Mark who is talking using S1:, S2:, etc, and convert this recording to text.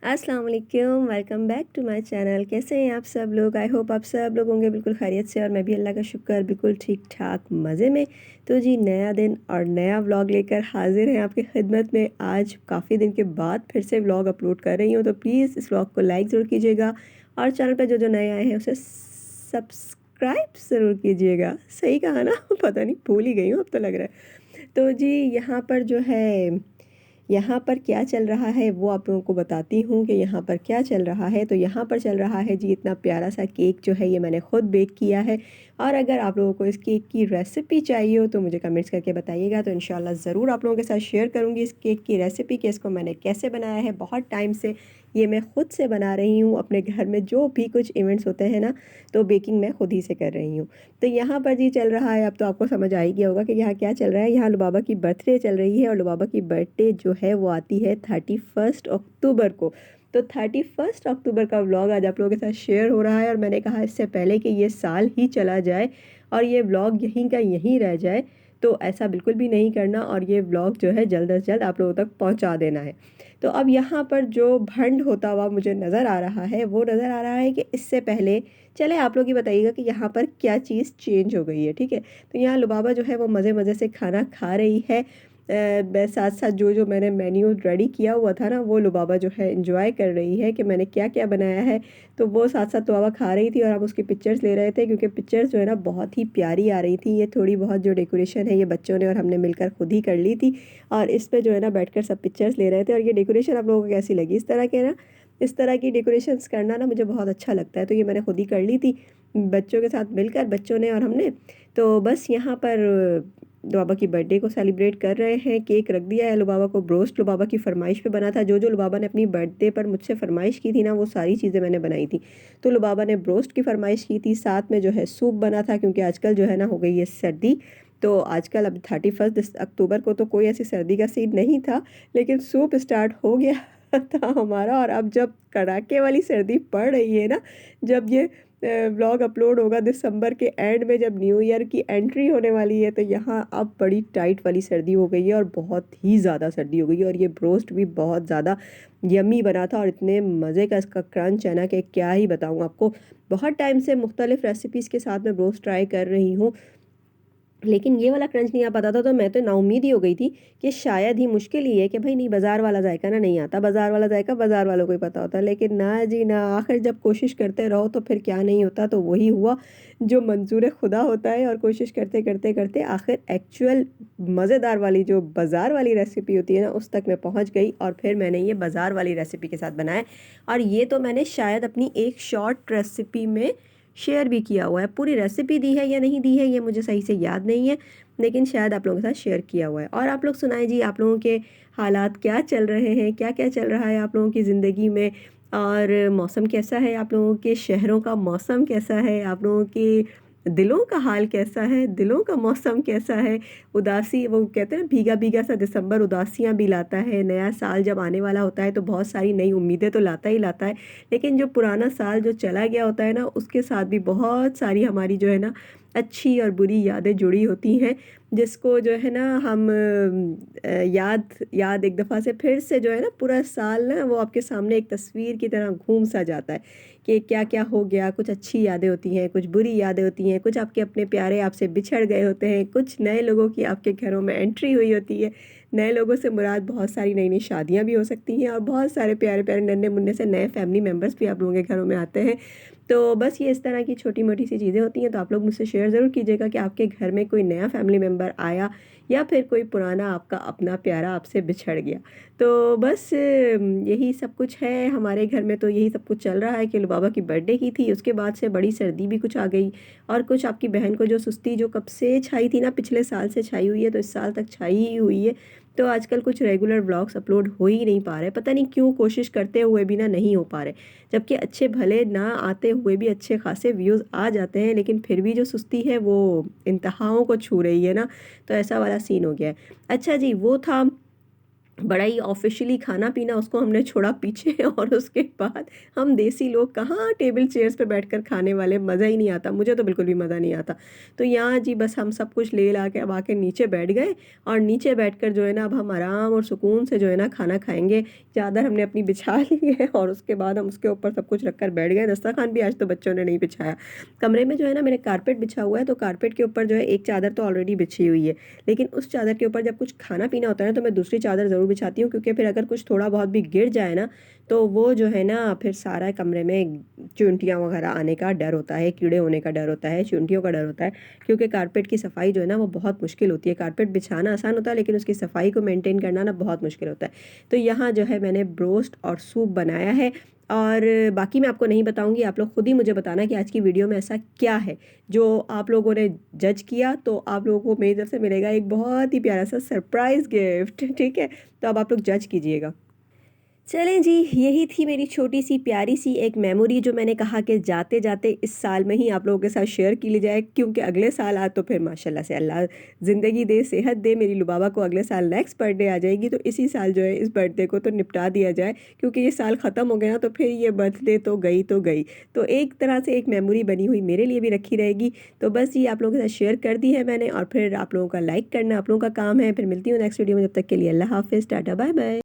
S1: अस्सलाम वालेकुम, welcome back to my channel. कैसे हैं आप सब लोग? आई होप आप सब लोग होंगे बिल्कुल खैरियत से और मैं भी अल्लाह का शुक्र बिल्कुल ठीक-ठाक मज़े में। तो जी नया दिन और नया व्लॉग लेकर हाज़िर हैं आपकी खिदमत में। आज काफ़ी दिन के बाद फिर से व्लॉग अपलोड कर रही हूँ, तो प्लीज़ इस व्लॉग को लाइक ज़रूर कीजिएगा और चैनल पे जो नए आए हैं उसे सब्सक्राइब ज़रूर कीजिएगा। सही कहा ना? पता नहीं भूल ही गई हूँ अब तो लग रहा है। तो जी यहाँ पर जो है यहाँ पर क्या चल रहा है वो आप लोगों को बताती हूँ कि यहाँ पर क्या चल रहा है। तो यहाँ पर चल रहा है जी इतना प्यारा सा केक जो है ये मैंने ख़ुद बेक किया है। और अगर आप लोगों को इस केक की रेसिपी चाहिए हो तो मुझे कमेंट्स करके बताइएगा, तो इंशाल्लाह ज़रूर आप लोगों के साथ शेयर करूँगी इस केक की रेसिपी कि इसको मैंने कैसे बनाया है। बहुत टाइम से ये मैं ख़ुद से बना रही हूँ अपने घर में, जो भी कुछ इवेंट्स होते हैं ना तो बेकिंग मैं ख़ुद ही से कर रही हूँ। तो यहाँ पर जी चल रहा है, अब तो आपको समझ आ ही गया होगा कि यहाँ क्या चल रहा है। यहाँ लुबाबा की बर्थडे चल रही है और लुबाबा की बर्थडे जो है वो आती है 31 अक्टूबर को। तो 31 अक्टूबर का व्लॉग आज आप लोगों के साथ शेयर हो रहा है और मैंने कहा इससे पहले कि ये साल ही चला जाए और ये व्लॉग यहीं का यहीं रह जाए, तो ऐसा बिल्कुल भी नहीं करना और ये व्लॉग जो है जल्द से जल्द आप लोगों तक पहुंचा देना है। तो अब यहाँ पर जो भंड होता हुआ मुझे नज़र आ रहा है वो नज़र आ रहा है कि इससे पहले चले आप लोग ही बताइएगा कि यहाँ पर क्या चीज़ चेंज हो गई है। ठीक है, तो यहाँ लुबाबा जो है वो मज़े मज़े से खाना खा रही है। साथ साथ जो मैंने मेन्यू रेडी किया हुआ था ना वो लुबाबा जो है एंजॉय कर रही है कि मैंने क्या क्या बनाया है। तो वो साथ साथ लुबाबा खा रही थी और हम उसकी पिक्चर्स ले रहे थे, क्योंकि पिक्चर्स जो है ना बहुत ही प्यारी आ रही थी। ये थोड़ी बहुत जो डेकोरेशन है ये बच्चों ने और हमने मिलकर खुद ही कर ली थी और इस पे जो है ना बैठकर सब पिक्चर्स ले रहे थे। और ये डेकोरेशन आप लोगों को कैसी लगी? इस तरह की डेकोरेशंस करना ना मुझे बहुत अच्छा लगता है, तो ये मैंने खुद ही कर ली थी बच्चों के साथ मिलकर, बच्चों ने और हमने। तो बस यहाँ पर लुबाबा की बर्थडे को सेलिब्रेट कर रहे हैं। केक रख दिया है लुबाबा को। ब्रोस्ट लुबाबा की फरमाइश पे बना था। जो लुबाबा ने अपनी बर्थडे पर मुझसे फरमाइश की थी ना वो सारी चीज़ें मैंने बनाई थी। तो लुबाबा ने ब्रोस्ट की फरमाइश की थी, साथ में जो है सूप बना था, क्योंकि आजकल जो है ना हो गई है सर्दी। तो आजकल अब 31 अक्टूबर को तो कोई ऐसी सर्दी का सीन नहीं था, लेकिन सूप स्टार्ट हो गया था हमारा। और अब जब कड़ाके वाली सर्दी पड़ रही है ना, जब ये व्लॉग अपलोड होगा दिसंबर के एंड में, जब न्यू ईयर की एंट्री होने वाली है, तो यहाँ अब बड़ी टाइट वाली सर्दी हो गई है और बहुत ही ज़्यादा सर्दी हो गई है। और ये ब्रोस्ट भी बहुत ज़्यादा यम्मी बना था और इतने मज़े का इसका क्रंच है ना कि क्या ही बताऊँ आपको। बहुत टाइम से मुख्तलिफ़ रेसिपीज़ के साथ मैं ब्रोस्ट ट्राई कर रही हूँ, लेकिन ये वाला क्रंच नहीं आ पाता था। तो मैं तो नाउम्मीद ही हो गई थी कि शायद ही मुश्किल ही है कि भाई नहीं, बाज़ार वाला जायका ना नहीं आता। बाज़ार वाला जायका बाज़ार वालों को ही पता होता है, लेकिन ना जी ना, आखिर जब कोशिश करते रहो तो फिर क्या नहीं होता। तो वही हुआ जो मंजूर खुदा होता है, और कोशिश करते करते करते आखिर एक्चुअल मज़ेदार वाली जो बाज़ार वाली रेसिपी होती है ना उस तक मैं पहुँच गई और फिर मैंने ये बाज़ार वाली रेसिपी के साथ बनाया। और ये तो मैंने शायद अपनी एक शॉर्ट रेसिपी में शेयर भी किया हुआ है। पूरी रेसिपी दी है या नहीं दी है ये मुझे सही से याद नहीं है, लेकिन शायद आप लोगों के साथ शेयर किया हुआ है। और आप लोग सुनाएं जी, आप लोगों के हालात क्या चल रहे हैं, क्या क्या चल रहा है आप लोगों की ज़िंदगी में, और मौसम कैसा है, आप लोगों के शहरों का मौसम कैसा है, आप लोगों के दिलों का हाल कैसा है, दिलों का मौसम कैसा है। उदासी, वो कहते हैं ना भीगा भीगा सा दिसंबर उदासियाँ भी लाता है। नया साल जब आने वाला होता है तो बहुत सारी नई उम्मीदें तो लाता ही लाता है, लेकिन जो पुराना साल जो चला गया होता है ना उसके साथ भी बहुत सारी हमारी जो है ना अच्छी और बुरी यादें जुड़ी होती हैं, जिसको जो है ना हम याद याद एक दफ़ा से फिर से जो है ना पूरा साल ना वो आपके सामने एक तस्वीर की तरह घूम सा जाता है कि क्या क्या हो गया। कुछ अच्छी यादें होती हैं, कुछ बुरी यादें होती हैं, कुछ आपके अपने प्यारे आपसे बिछड़ गए होते हैं, कुछ नए लोगों की आपके घरों में एंट्री हुई होती है। नए लोगों से मुराद बहुत सारी नई नई शादियाँ भी हो सकती हैं और बहुत सारे प्यारे प्यारे नन्हे मुन्ने से नए फैमिली मेम्बर्स भी आप लोगों के घरों में आते हैं। तो बस ये इस तरह की छोटी मोटी सी चीज़ें होती हैं। तो आप लोग मुझसे शेयर ज़रूर कीजिएगा कि आपके घर में कोई नया फैमिली मेम्बर आया या फिर कोई पुराना आपका अपना प्यारा आपसे बिछड़ गया। तो बस यही सब कुछ है हमारे घर में। तो यही सब कुछ चल रहा है कि लुबाबा की बर्थडे की थी, उसके बाद से बड़ी सर्दी भी कुछ आ गई, और कुछ आपकी बहन को जो सुस्ती जो कब से छाई थी ना, पिछले साल से छाई हुई है, तो इस साल तक छाई ही हुई है। तो आजकल कुछ रेगुलर व्लॉग्स अपलोड हो ही नहीं पा रहे, पता नहीं क्यों, कोशिश करते हुए भी ना नहीं हो पा रहे। जबकि अच्छे भले ना आते हुए भी अच्छे खासे व्यूज़ आ जाते हैं, लेकिन फिर भी जो सुस्ती है वो इंतहाओं को छू रही है ना, तो ऐसा वाला सीन हो गया है। अच्छा जी, वो था बड़ा ही ऑफ़िशियली खाना-पीना उसको हमने छोड़ा पीछे और उसके बाद हम देसी लोग कहाँ टेबल चेयर्स पे बैठकर खाने वाले, मज़ा ही नहीं आता, मुझे तो बिल्कुल भी मज़ा नहीं आता। तो यहाँ जी बस हम सब कुछ ले-ला के अब आके नीचे बैठ गए और नीचे बैठकर जो है ना अब हम आराम और सुकून से जो है ना खाना खाएँगे। चादर हमने अपनी बिछा ली है और उसके बाद हम उसके ऊपर सब कुछ रखकर बैठ गए। दस्तरख़्वान भी आज तो बच्चों ने नहीं बिछाया। कमरे में जो है ना मेरे कारपेट बिछा हुआ है, तो कारपेट के ऊपर जो है एक चादर तो ऑलरेडी बिछी हुई है। लेकिन उस चादर के ऊपर जब कुछ खाना-पीना होता है ना, तो मैं दूसरी चादर ज़रूर बिछाती हूँ क्योंकि फिर अगर कुछ थोड़ा बहुत भी गिर जाए ना, तो वो जो है ना फिर सारा कमरे में चींटियाँ वगैरह आने का डर होता है, कीड़े होने का डर होता है, चींटियों का डर होता है क्योंकि कारपेट की सफाई जो है ना वो बहुत मुश्किल होती है। कारपेट बिछाना आसान होता है लेकिन उसकी सफाई को मेंटेन करना ना बहुत मुश्किल होता है। तो यहाँ जो है मैंने ब्रोस्ट और सूप बनाया है और बाकी मैं आपको नहीं बताऊँगी, आप लोग खुद ही मुझे बताना कि आज की वीडियो में ऐसा क्या है, जो आप लोगों ने जज किया, तो आप लोगों को मेरी तरफ से मिलेगा एक बहुत ही प्यारा-सा सरप्राइज़ गिफ्ट, ठीक है? तो अब आप लोग जज कीजिएगा। चलें जी, यही थी मेरी छोटी-सी प्यारी-सी एक मेमोरी जो मैंने कहा कि जाते-जाते इस साल में ही आप लोगों के साथ शेयर की ली जाए क्योंकि अगले साल तो फिर माशाल्लाह से अल्लाह ज़िंदगी दे, सेहत दे, मेरी लुबाबा को अगले साल नेक्स्ट बर्थडे आ जाएगी, तो इसी साल जो है इस बर्थडे को तो निपटा दिया जाए क्योंकि ये साल ख़त्म हो गया ना तो फिर ये बर्थडे तो गई तो गई। तो एक तरह से एक मेमोरी बनी हुई मेरे लिए भी रखी रहेगी। तो बस ये आप लोगों के साथ शेयर कर दी है मैंने और फिर आप लोगों का लाइक करना आप लोगों का काम है। फिर मिलती हूँ नेक्स्ट वीडियो में, जब तक के लिए अल्लाह हाफ़िज़, टाटा, बाय-बाय।